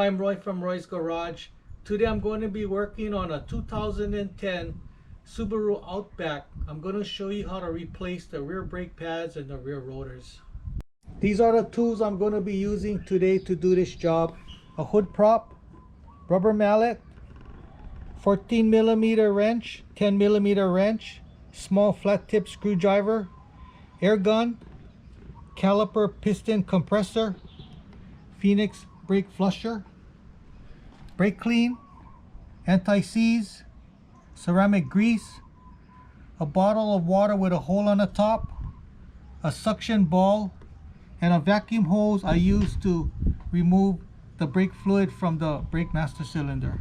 Hi, I'm Roy from Roy's Garage. Today I'm going to be working on a 2010 Subaru Outback. I'm going to show you how to replace the rear brake pads and the rear rotors. These are the tools I'm going to be using today to do this job. A hood prop, rubber mallet, 14mm wrench, 10mm wrench, small flat tip screwdriver, air gun, caliper piston compressor, Phoenix brake flusher, brake clean, anti-seize, ceramic grease, a bottle of water with a hole on the top, a suction ball, and a vacuum hose I use to remove the brake fluid from the brake master cylinder.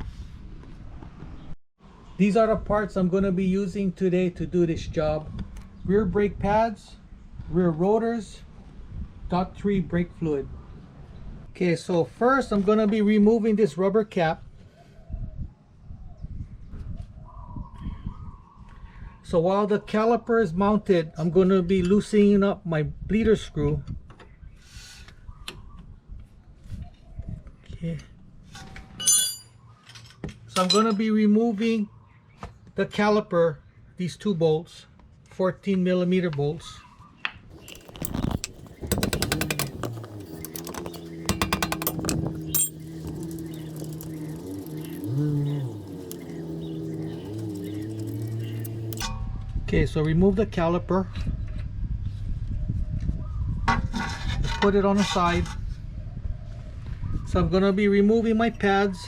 These are the parts I'm going to be using today to do this job. Rear brake pads, rear rotors, .3 brake fluid. Okay, so first I'm going to be removing this rubber cap. So while the caliper is mounted, I'm going to be loosening up my bleeder screw. Okay. So I'm going to be removing the caliper, these two bolts, 14mm bolts. Okay, so remove the caliper, put it on the side. So I'm going to be removing my pads,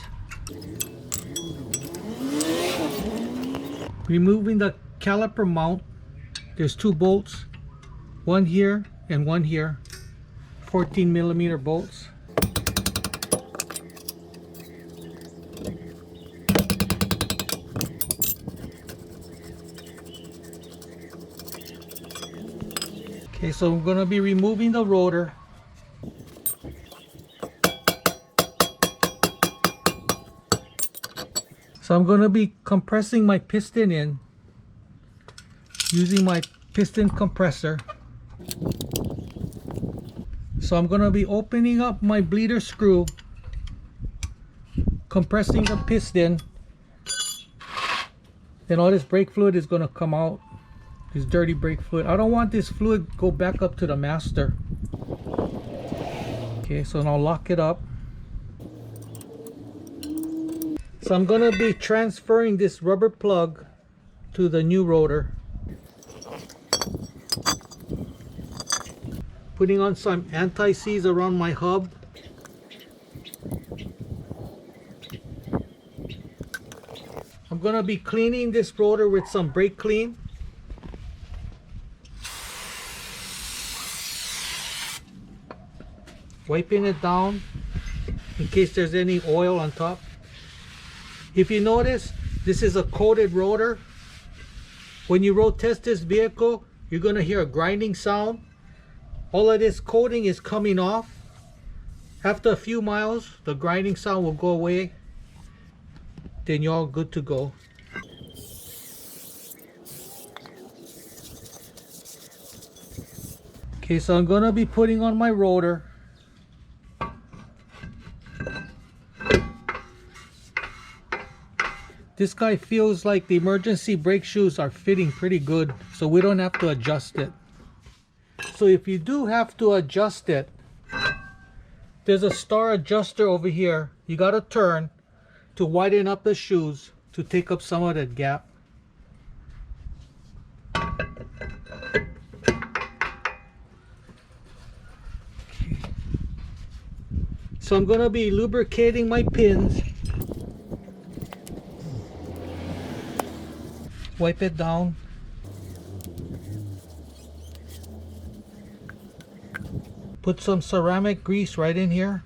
removing the caliper mount. There's two bolts, one here and one here, 14mm bolts. Okay, so I'm going to be removing the rotor. So I'm going to be compressing my piston in using my piston compressor. So I'm going to be opening up my bleeder screw, compressing the piston, then all this brake fluid is going to come out. This dirty brake fluid. I don't want this fluid to go back up to the master. Okay, so now lock it up. So I'm going to be transferring this rubber plug to the new rotor. Putting on some anti-seize around my hub. I'm going to be cleaning this rotor with some brake clean. Wiping it down in case there's any oil on top. If you notice, this is a coated rotor. When you road test this vehicle, you're going to hear a grinding sound. All of this coating is coming off. After a few miles, the grinding sound will go away. Then you're all good to go. Okay, so I'm going to be putting on my rotor. This guy feels like the emergency brake shoes are fitting pretty good, so we don't have to adjust it. So if you do have to adjust it, there's a star adjuster over here. You got to turn to widen up the shoes to take up some of that gap. Okay. So I'm going to be lubricating my pins. Wipe it down. Put some ceramic grease right in here.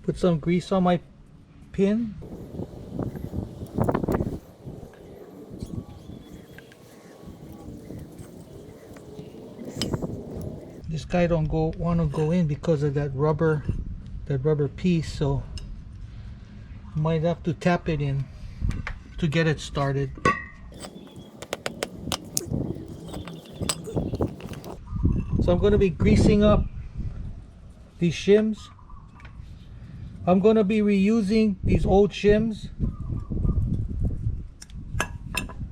Put some grease on my pin. This guy don't want to go in because of that rubber piece, so might have to tap it in to get it started. So I'm going to be greasing up these shims. I'm going to be reusing these old shims.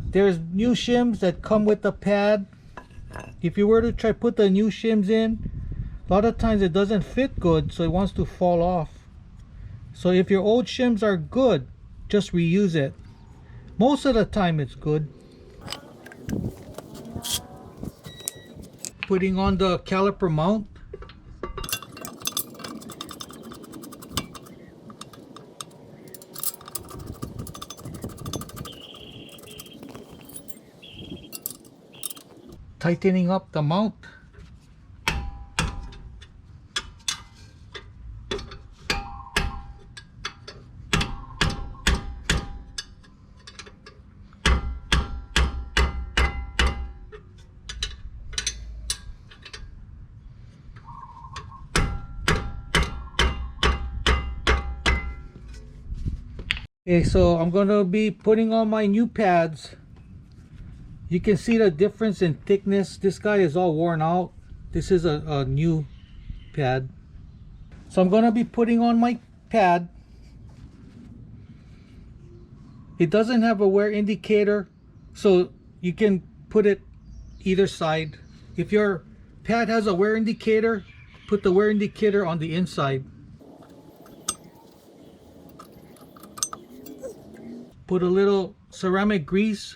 There's new shims that come with the pad. If you were to try put the new shims in, a lot of times it doesn't fit good, so it wants to fall off. So if your old shims are good, just reuse it. Most of the time it's good. Putting on the caliper mount. Tightening up the mount. Okay, so I'm going to be putting on my new pads. You can see the difference in thickness. This guy is all worn out. This is a new pad. So I'm going to be putting on my pad. It doesn't have a wear indicator, so you can put it either side. If your pad has a wear indicator, put the wear indicator on the inside. Put a little ceramic grease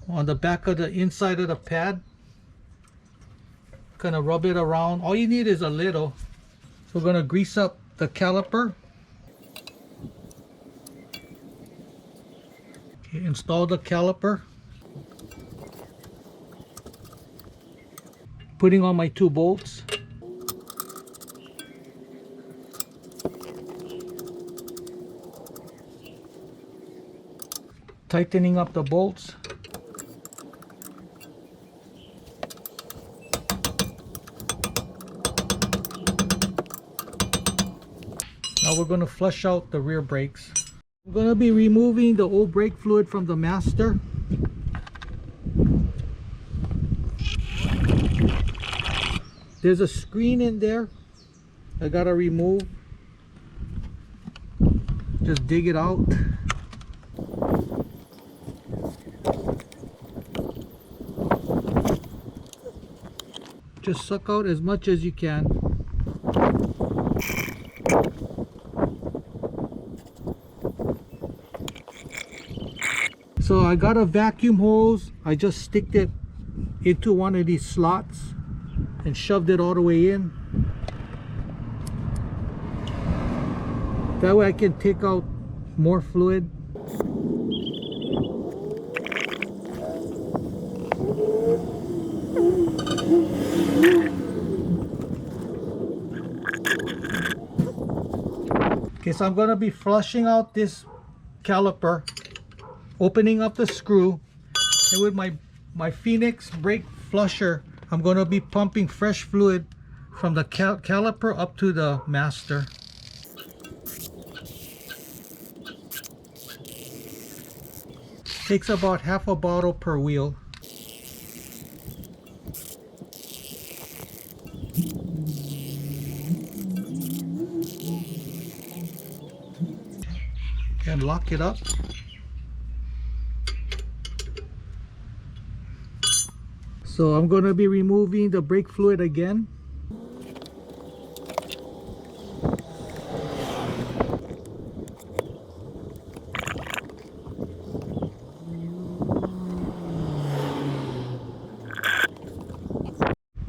on the back of the inside of the pad. Kind of rub it around. All you need is a little. So we're going to grease up the caliper. Okay, install the caliper. Putting on my 2 bolts. Tightening up the bolts. Now we're going to flush out the rear brakes. I'm going to be removing the old brake fluid from the master. There's a screen in there I gotta remove. Just dig it out. Just suck out as much as you can. So I got a vacuum hose. I just sticked it into one of these slots and shoved it all the way in. That way I can take out more fluid. Okay, so I'm going to be flushing out this caliper, opening up the screw, and with my Phoenix brake flusher, I'm going to be pumping fresh fluid from the caliper up to the master. Takes about half a bottle per wheel. And lock it up. So I'm going to be removing the brake fluid again.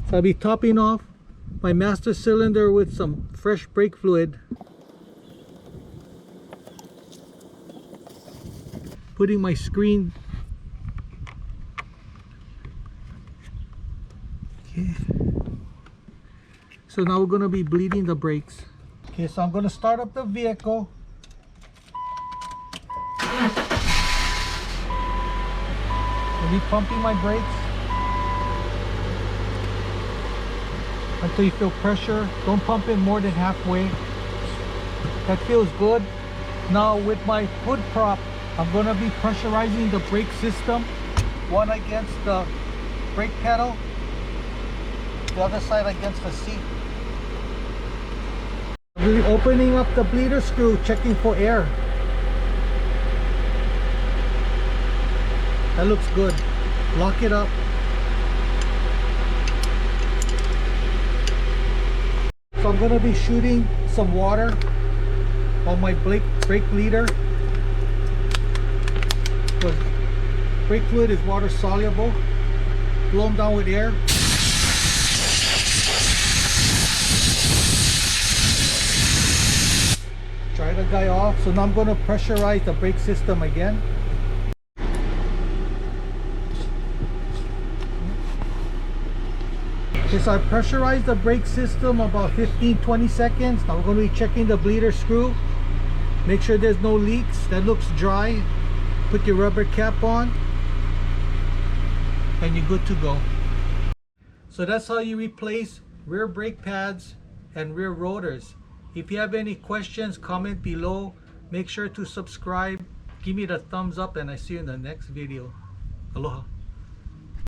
So I'll be topping off my master cylinder with some fresh brake fluid. Putting my screen. Okay. So now we're going to be bleeding the brakes. Okay, so I'm going to start up the vehicle. I'll be pumping my brakes until you feel pressure. Don't pump it more than halfway. That feels good. Now with my hood prop, I'm going to be pressurizing the brake system, one against the brake pedal. the other side against the seat. We're opening up the bleeder screw, checking for air. That looks good. Lock it up. So I'm going to be shooting some water on my brake bleeder, because brake fluid is water soluble. Blow them down with air. Try the guy off. So now I'm going to pressurize the brake system again. Okay, so I pressurized the brake system about 15-20 seconds. Now we're going to be checking the bleeder screw. Make sure there's no leaks. That looks dry. Put your rubber cap on and you're good to go. So that's how you replace rear brake pads and rear rotors. If you have any questions, comment below. Make sure to subscribe. Give me the thumbs up and I see you in the next video. Aloha.